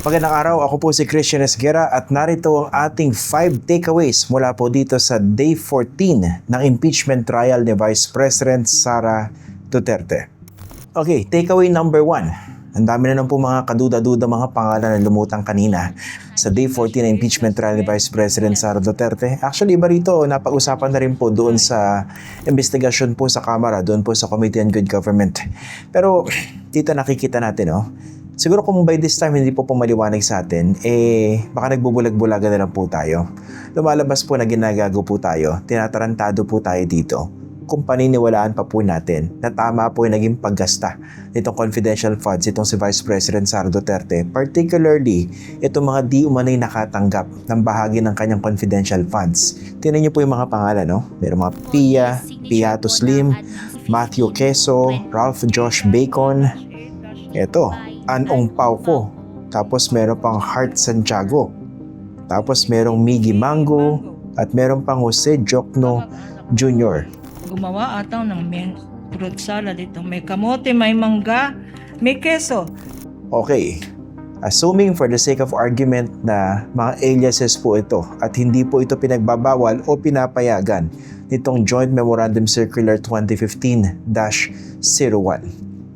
Magandang araw, ako po si Christian Esguera at narito ang ating 5 takeaways mula po dito sa Day 14 ng impeachment trial ni Vice President Sara Duterte. Okay, takeaway number 1. Ang dami na po mga kaduda-duda mga pangalan na lumutang kanina sa Day 14 ng impeachment trial ni Vice President Sara Duterte. Actually, iba rito, napag-usapan na rin po doon sa investigasyon po sa Kamara, doon po sa Committee on Good Government. Pero dito nakikita natin, siguro kung by this time hindi po pumaliwanag sa atin, baka nagbubulag-bulagan na lang po tayo. Lumalabas po na ginagago po tayo, tinatarantado po tayo dito. Kung paniniwalaan pa po natin na tama po yung naging paggasta nitong confidential funds itong si Vice President Sara Duterte, particularly itong mga di umano'y nakatanggap ng bahagi ng kanyang confidential funds. Tingnan niyo po yung mga pangalan, Meron mga Pia, Piato Slim, Matthew Queso, Ralph Josh Bacon, eto, Anong Pauco, tapos meron pang Heart Santiago, tapos merong Miggy Mango, at meron pang Jose Jokno Jr. Gumawa ataw ng fruit salad dito. May kamote, may mangga, may keso. Okay, assuming for the sake of argument na mga aliases po ito at hindi po ito pinagbabawal o pinapayagan nitong Joint Memorandum Circular 2015-01.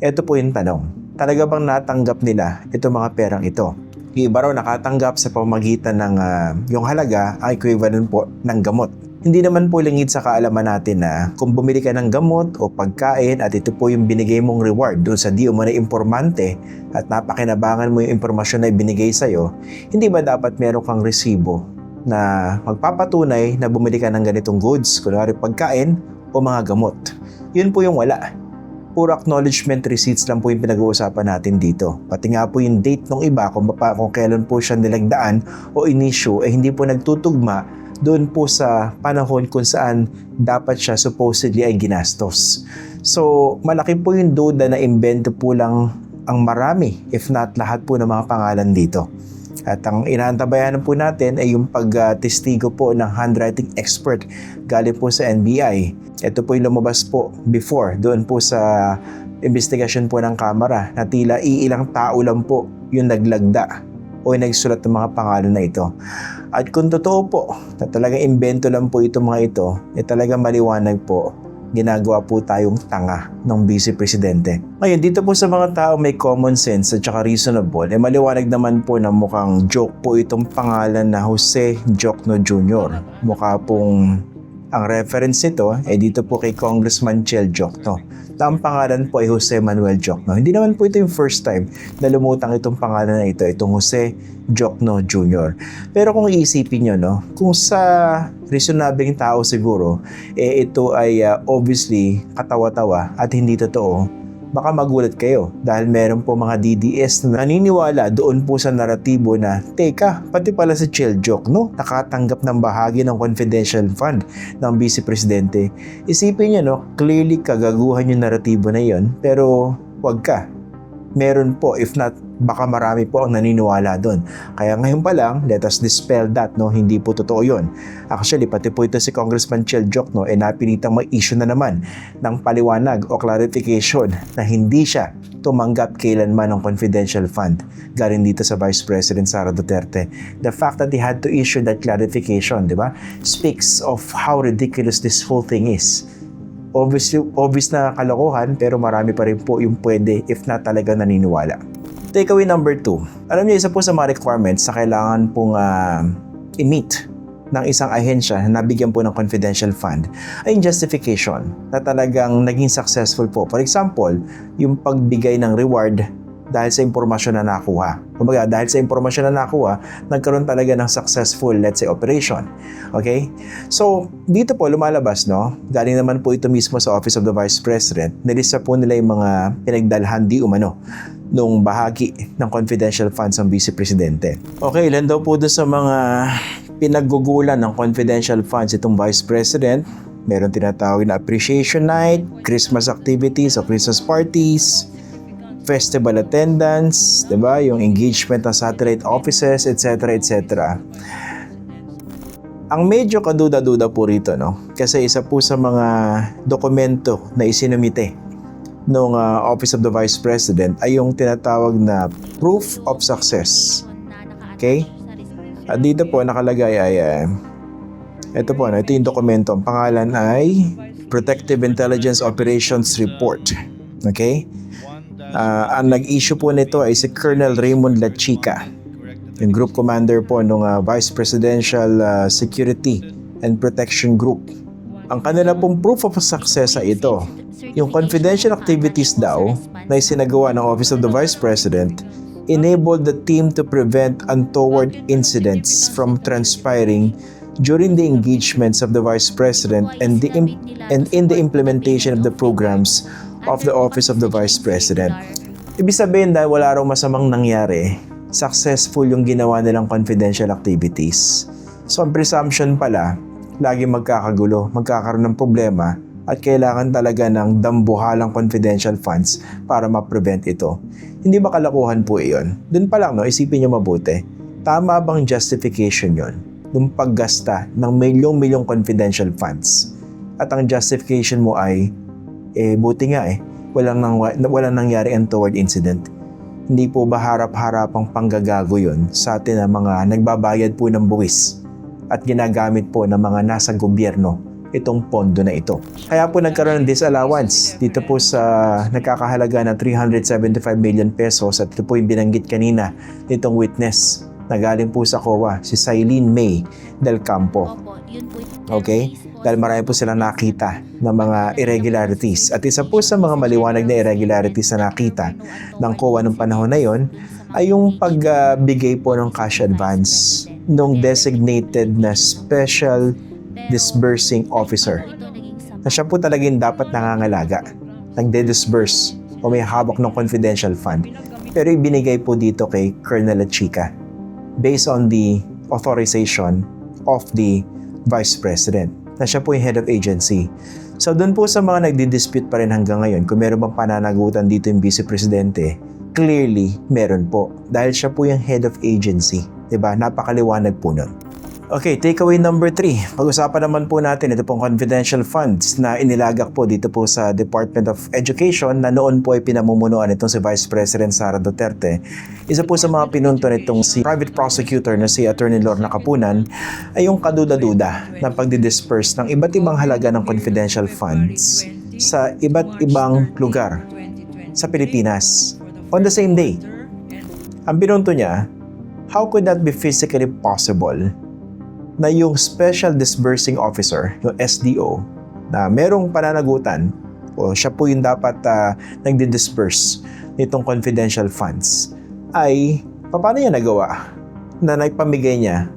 Ito po yung tanong. Talaga bang natanggap nila itong mga perang ito? Yung iba raw nakatanggap sa pamamagitan ng yung halaga ay equivalent po ng gamot. Hindi naman po lingid sa kaalaman natin na kung bumili ka ng gamot o pagkain at ito po yung binigay mong reward doon sa di umano'y impormante at napakinabangan mo yung impormasyon na ibinigay sa'yo, hindi ba dapat meron kang resibo na magpapatunay na bumili ka ng ganitong goods, kunwari pagkain o mga gamot? Yun po yung wala. Puro acknowledgement receipts lang po yung pinag-uusapan natin dito. Pati nga po yung date ng iba kung kailan po siya nilagdaan o in-issue hindi po nagtutugma doon po sa panahon kung saan dapat siya supposedly ay ginastos. So, malaki po yung duda na imbento po lang ang marami, if not lahat po ng mga pangalan dito. At ang inaantabayanan po natin ay yung pagtestigo po ng handwriting expert galing po sa NBI. Ito po yung lumabas po before doon po sa investigasyon po ng Kamara na tila iilang tao lang po yung naglagda o yung nagsulat ng mga pangalan na ito. At kung totoo po na talagang imbento lang po itong mga ito, talagang maliwanag po, ginagawa po tayong tanga ng Vice Presidente. Ngayon, dito po sa mga tao may common sense at saka reasonable, maliwanag naman po na mukhang joke po itong pangalan na Jose Jokno Jr. Mukha pong ang reference nito dito po kay Congressman Chel Jokno. Ang pangalan po ay Jose Manuel Jokno. Hindi naman po ito yung first time na lumutang itong pangalan na ito, itong Jose Jokno Jr. Pero kung iisipin nyo, kung sa reasonabling tao siguro, ito ay obviously katawa-tawa at hindi totoo, baka magulat kayo dahil meron po mga DDS na naniniwala doon po sa naratibo na, teka, pati pala si Chel Jokno nakatanggap ng bahagi ng confidential fund ng Vice Presidente. Isipin nyo, clearly kagaguhan yung naratibo na yon, pero wag ka. Meron po, if not, baka marami po ang naniniwala doon. Kaya ngayon pa lang, let us dispel that, hindi po totoo yun. Actually, pati po ito si Congressman Chel Jokno napilitang ma-issue na naman ng paliwanag o clarification na hindi siya tumanggap kailanman ng confidential fund galing dito sa Vice President Sara Duterte. The fact that he had to issue that clarification, di ba, speaks of how ridiculous this whole thing is. Obvious na kalokohan, pero marami pa rin po yung pwede if not talaga naniniwala. Takeaway number 2. Alam niyo, isa po sa mga requirements na kailangan pong i-meet ng isang ahensya na nabigyan po ng confidential fund ay yung justification na talagang naging successful po. For example, yung pagbigay ng reward dahil sa impormasyon na nakuha. Kumbaga, dahil sa impormasyon na nakuha, nagkaroon talaga ng successful, let's say, operation. Okay? So, dito po lumalabas, galing naman po ito mismo sa Office of the Vice President, nilista po nila yung mga pinagdalhan di umano nung bahagi ng confidential funds ng Vice Presidente. Okay, ilan daw po doon sa mga pinaggugulan ng confidential funds itong Vice President? Meron tinatawag na appreciation night, Christmas activities o Christmas parties, festival attendance, diba? Yung engagement ng satellite offices, etc. etc. Ang medyo kaduda-duda po rito, kasi isa po sa mga dokumento na isinumite ng Office of the Vice President ay yung tinatawag na Proof of Success Okay? At dito po nakalagay ay ito po, ito yung dokumento. Ang pangalan ay Protective Intelligence Operations Report. Okay? Ang nag-issue po nito ay si Colonel Raymond Lachica, yung group commander po ng Vice Presidential Security and Protection Group. Ang kanila pong proof of success ay ito. Yung confidential activities daw na isinagawa ng Office of the Vice President enabled the team to prevent untoward incidents from transpiring during the engagements of the Vice President and in the implementation of the programs of the Office of the Vice President. Ibig sabihin dahil wala raw masamang nangyari, successful yung ginawa nilang confidential activities. So ang presumption pala, lagi magkakagulo, magkakaroon ng problema at kailangan talaga ng dambuhalang confidential funds para ma-prevent ito. Hindi ba kalokohan po iyon? Doon pa lang, no, isipin nyo mabuti. Tama bang justification yon ng paggasta ng milyong-milyong confidential funds? At ang justification mo ay, buti nga walang nangyari untoward incident. Hindi po ba harap-harapang panggagago yun sa atin na mga nagbabayad po ng buwis at ginagamit po ng mga nasa gobyerno itong pondo na ito. Kaya po nagkaroon ng disallowance dito po sa nagkakahalaga na 375 million pesos at ito po yung binanggit kanina nitong witness na galing po sa COA, si Cylene May Del Campo. Okay? Dahil marami po silang nakita ng mga irregularities. At isa po sa mga maliwanag na irregularities na nakita ng COA noong panahon na yon ay yung pagbigay po ng cash advance ng designated na Special Disbursing Officer. Na siya po talaga yung dapat nangangalaga, nagde-disburse o may hawak ng confidential fund. Pero ibinigay po dito kay Colonel Lachica based on the authorization of the Vice President na siya po yung head of agency. So doon po sa mga nagdi-dispute pa rin hanggang ngayon kung meron bang pananagutan dito yung Vice Presidente, clearly meron po dahil siya po yung head of agency. Diba? Napakaliwanag po nun. Okay, takeaway number 3. Pag-usapan naman po natin ito pong confidential funds na inilagak po dito po sa Department of Education na noon po ay pinamumunuan itong si Vice President Sara Duterte. Isa po sa mga pinunto nitong si private prosecutor na si Attorney Lorna Capunan ay yung kaduda-duda na pagdidisperse ng iba't ibang halaga ng confidential funds sa iba't ibang lugar sa Pilipinas on the same day. Ang pinunto niya, how could that be physically possible na yung Special Disbursing Officer, yung SDO, na merong pananagutan o siya po yung dapat nagdi-disperse nitong confidential funds, ay paano niya nagawa na naipamigay niya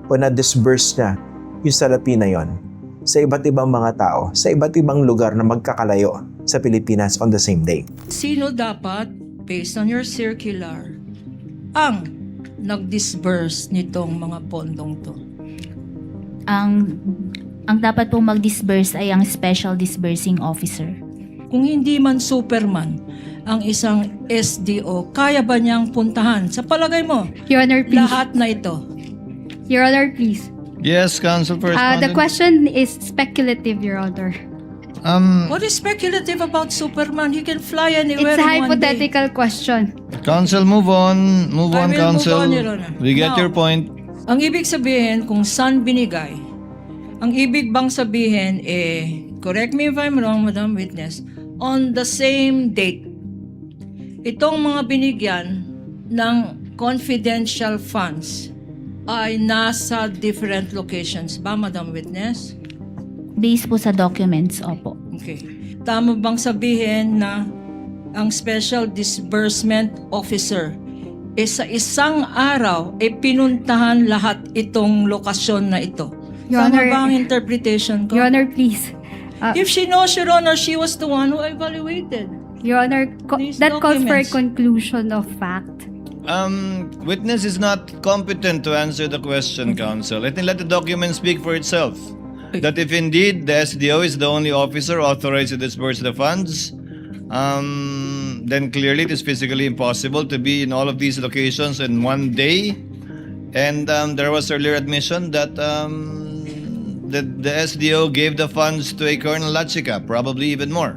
o na-disburse niya yung salapi na yon sa iba't ibang mga tao, sa iba't ibang lugar na magkakalayo sa Pilipinas on the same day? Sino dapat, based on your circular, ang nag-disburse nitong mga pondong to? Ang dapat pong mag-disburse ay ang Special Disbursing Officer. Kung hindi man Superman ang isang SDO, kaya ba niyang puntahan? Sa palagay mo, Your Honor, please. lahat na ito? Your Honor, please. Yes, Counsel for The Respondent. question is speculative, Your Honor. What is speculative about Superman? He can fly anywhere It's a in one day. hypothetical question. Counsel, move on. Move I on, will Counsel. move on, Your Honor. We get Now, your point. Ang ibig sabihin, kung saan binigay, ang ibig bang sabihin, correct me if I'm wrong, Madam Witness, on the same date, itong mga binigyan ng confidential funds ay nasa different locations ba, Madam Witness? Based po sa documents, opo. Okay. Tama bang sabihin na ang Special Disbursement Officer sa isang araw pinuntahan lahat itong lokasyon na ito? Your Tama Honor, ba ang interpretation ko? Your Honor, please. If she knows, Your Honor, she was the one who evaluated. Your Honor, These that calls for a documents. conclusion of fact. Witness is not competent to answer the question, Counsel. Let the document speak for itself. That if indeed the SDO is the only officer authorized to disburse the funds, then clearly it is physically impossible to be in all of these locations in one day. And there was earlier admission that the SDO gave the funds to a Colonel Lachica, probably even more.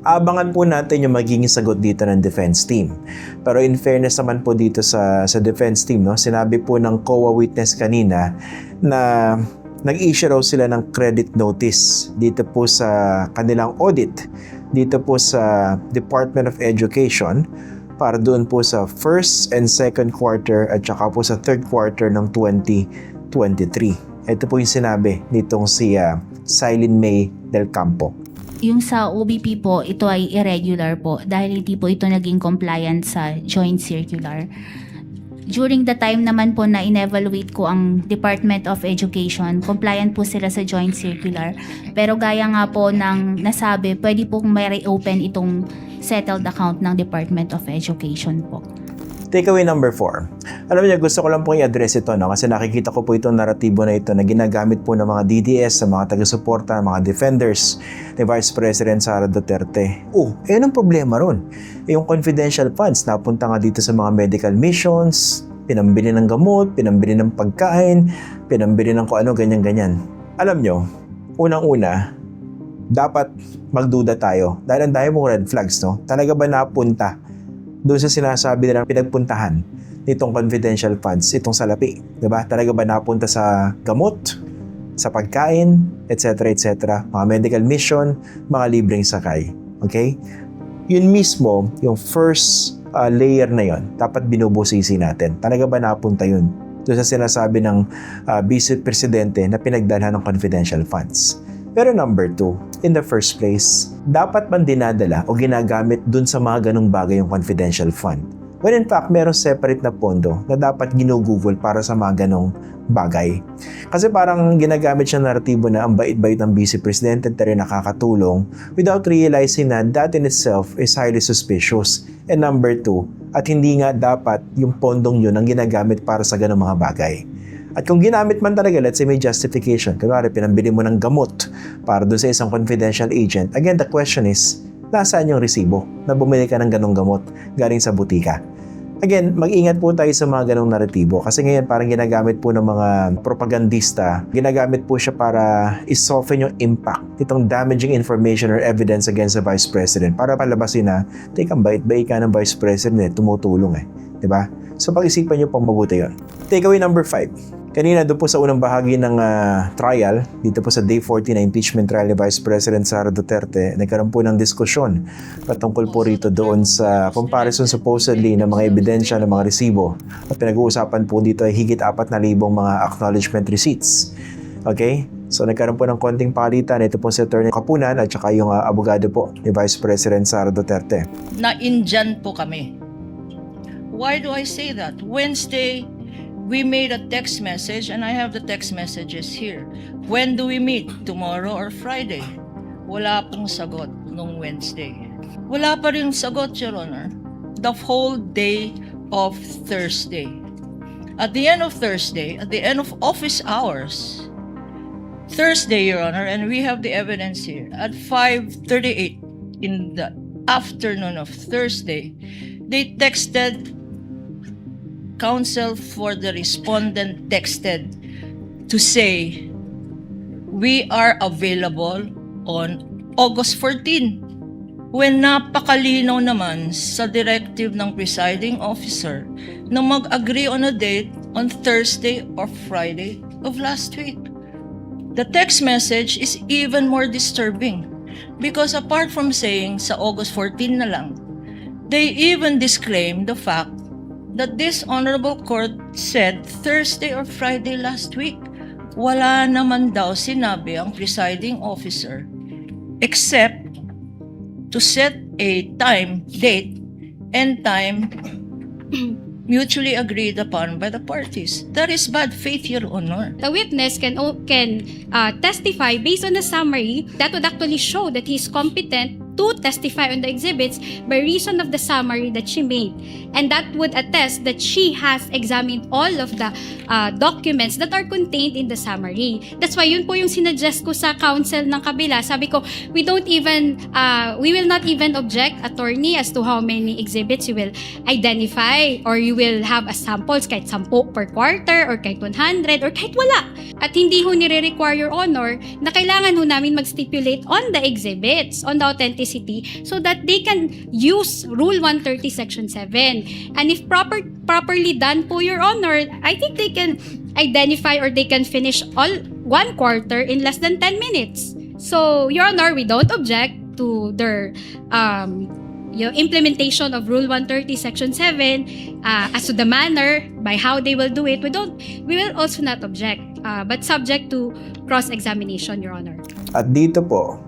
Abangan po natin yung magiging sagot dito ng defense team. Pero in fairness naman po dito sa defense team, no, sinabi po ng COA witness kanina na nag-issue raw sila ng credit notice dito po sa kanilang audit, dito po sa Department of Education para doon po sa first and second quarter at saka po sa third quarter ng 2023. Ito po yung sinabi nitong si Silene May Del Campo. Yung sa OBP po, ito ay irregular po dahil hindi po ito naging compliant sa joint circular. During the time naman po na in-evaluate ko ang Department of Education, compliant po sila sa joint circular. Pero gaya nga po ng nasabi, pwede pong may reopen itong settled account ng Department of Education po. Takeaway number 4. Alam niyo, gusto ko lang pong i-address ito, no? Kasi nakikita ko po itong naratibo na ito na ginagamit po ng mga DDS, sa mga taga-suporta, mga defenders ni Vice President Sara Duterte. Anong problema ron? Yung confidential funds napunta nga dito sa mga medical missions, pinambili ng gamot, pinambili ng pagkain, pinambili ng kung ano, ganyan-ganyan. Alam niyo, unang-una, dapat magduda tayo dahil ang dami mong red flags, no? Talaga ba napunta doon sa sinasabi nilang pinagpuntahan nitong confidential funds, itong salapi? Diba? Talaga ba napunta sa gamot, sa pagkain, etc., etc., mga medical mission, mga libreng sakay? Okay? Yun mismo, yung first layer na yon, dapat binubusisi natin. Talaga ba napunta yun doon sa sinasabi ng Vice Presidente na pinagdalhan ng confidential funds? Pero number 2, in the first place, dapat man dinadala o ginagamit dun sa mga ganong bagay yung confidential fund. When in fact, merong separate na pondo na dapat ginugugol para sa mga ganong bagay. Kasi parang ginagamit siya naratibo na ang bait-bait ng Vice Presidente at rin nakakatulong without realizing na that in itself is highly suspicious. And number 2, at hindi nga dapat yung pondong yun ang ginagamit para sa ganong mga bagay. At kung ginamit man talaga, let's say may justification, kunwari pinambili mo ng gamot para doon sa isang confidential agent, again, the question is, nasaan yung resibo na bumili ka ng ganong gamot galing sa butika? Again, mag-ingat po tayo sa mga ganong naratibo kasi ngayon parang ginagamit po ng mga propagandista, ginagamit po siya para i-soften yung impact nitong damaging information or evidence against the Vice President para palabasin na, teka, bait-bait ka ng Vice President, tumutulong diba? So pag-isipan nyo pang mabuti yun. Takeaway number 5. Kanina doon po sa unang bahagi ng trial, dito po sa Day 40 na impeachment trial ni Vice President Sara Duterte, nagkaroon po ng diskusyon patungkol po rito doon sa comparison supposedly ng mga ebidensya ng mga resibo. At pinag-uusapan po dito ay higit 4,000 mga acknowledgement receipts. Okay? So nagkaroon po ng konting palitan. Ito po si Attorney Kapunan at saka yung abogado po ni Vice President Sara Duterte. Na-indyan po kami. Why do I say that? Wednesday, we made a text message and I have the text messages here. When do we meet? Tomorrow or Friday? Wala pong sagot nung Wednesday. Wala pa rin sagot, Your Honor. The whole day of Thursday. At the end of Thursday, at the end of office hours, Thursday, Your Honor, and we have the evidence here, at 5:38 in the afternoon of Thursday, they texted, counsel for the respondent texted to say, we are available on August 14. When napakalinaw naman sa directive ng presiding officer na mag-agree on a date on Thursday or Friday of last week. The text message is even more disturbing because apart from saying sa August 14 na lang, they even disclaim the fact that this honorable court said Thursday or Friday last week. Wala naman daw sinabi ang presiding officer except to set a time, date, and time mutually agreed upon by the parties. That is bad faith, Your Honor. The witness can testify based on the summary that would actually show that he's competent to testify on the exhibits by reason of the summary that she made. And that would attest that she has examined all of the documents that are contained in the summary. That's why yun po yung sinuggest ko sa counsel ng kabila. Sabi ko, we will not even object, attorney, as to how many exhibits you will identify or you will have as samples, kahit 10 per quarter or kahit 100 or kahit wala. At hindi ho nire-require, Your Honor, na kailangan ho namin mag-stipulate on the exhibits, on the authentic authenticity so that they can use Rule 130 Section 7. And if properly done po, Your Honor, I think they can identify or they can finish all 1 quarter in less than 10 minutes. So, Your Honor, we don't object to their implementation of Rule 130 Section 7 as to the manner by how they will do it. We will also not object, but subject to cross-examination, Your Honor. At dito po,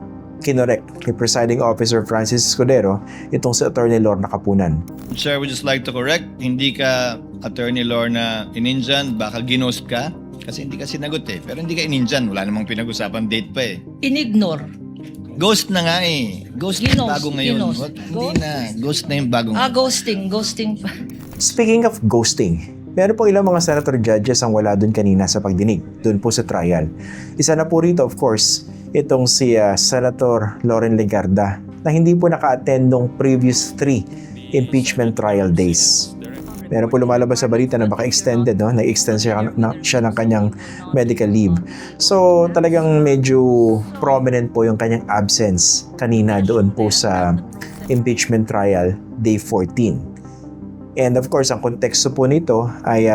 kinorek ni Presiding Officer Francis Escudero itong si Attorney Lorna Kapunan. Chair, would just like to correct, hindi ka Attorney Lorna ininjan, baka ginost ka. Kasi hindi ka sinagot eh. Pero hindi ka ininjan, wala namang pinag-usapan date pa eh. Inignore. Ghost na nga eh. Ghost Ginost, bago ngayon. ginost. Hindi na. Ghost na yung bagong. Ghosting pa. Speaking of ghosting, meron po ilang mga senator judges ang wala dun kanina sa pagdinig, dun po sa trial. Isa na po rito, of course, itong si Senator Loren Legarda na hindi po naka-attend nung previous 3 impeachment trial days. Meron po lumalabas sa balita na baka extended, no? Nag-extend siya ng kanyang medical leave. So, talagang medyo prominent po yung kanyang absence kanina doon po sa impeachment trial day 14. And of course, ang konteksto po nito ay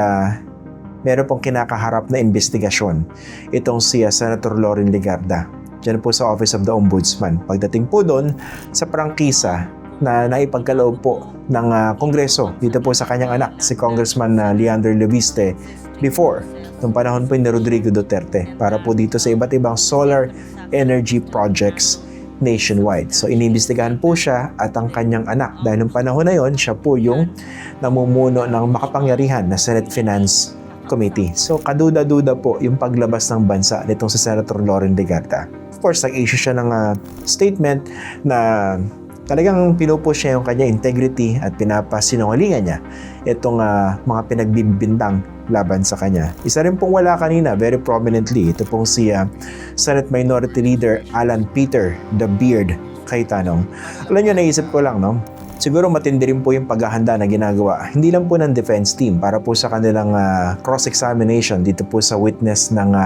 meron pong kinakaharap na investigasyon itong si Senator Loren Legarda dyan po sa Office of the Ombudsman. Pagdating po doon sa prangkisa na naipagkaloob po ng Kongreso dito po sa kanyang anak, si Congressman Leander Leviste before, nung panahon po ni Rodrigo Duterte, para po dito sa iba't ibang solar energy projects nationwide. So inimbestigahan po siya at ang kanyang anak dahil nung panahon na yon, siya po yung namumuno ng makapangyarihan na Senate Finance Committee. So kaduda-duda po yung paglabas ng bansa nitong si Senator Loren Legarda. Of course, nag-issue siya ng statement na talagang pinupush niya yung kanyang integrity at pinapasinungalingan niya itong mga pinagbibintang laban sa kanya. Isa rin pong wala kanina, very prominently, ito pong si Senate Minority Leader Alan Peter the Beard Cayetano. Alam niyo, naisip ko lang, no? Siguro matindi rin po yung paghahanda na ginagawa, hindi lang po ng defense team para po sa kanilang cross-examination dito po sa witness ng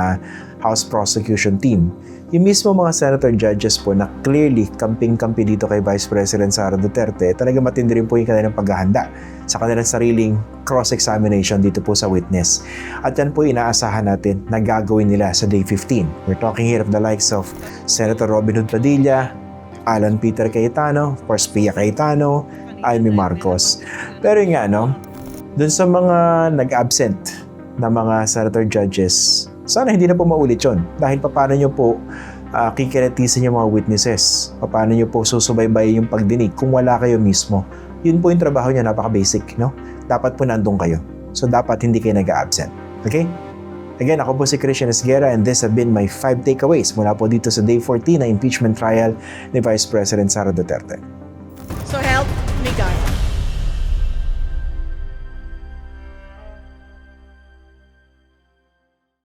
House Prosecution Team. Yung mismo mga senator judges po na clearly kamping-kampi dito kay Vice President Sara Duterte, talaga matindi rin po yung kanilang paghahanda sa kanilang sariling cross-examination dito po sa witness. At yan po inaasahan natin na gagawin nila sa day 15. We're talking here of the likes of Senator Robin Hood Padilla, Alan Peter Cayetano, of course Pia Cayetano, Amy Marcos. Pero yung nga, no, dun sa mga nag-absent na mga senator judges, sana hindi na po maulit yun. Dahil paano nyo po kikiratisin yung mga witnesses? Paano nyo po susubaybay yung pagdinig kung wala kayo mismo? Yun po yung trabaho niya, napaka-basic, no? Dapat po nandun kayo. So, dapat hindi kayo nag-absent. Okay? Again, ako po si Christian Esguerra and this have been my 5 takeaways mula po dito sa Day 14 na impeachment trial ni Vice President Sara Duterte.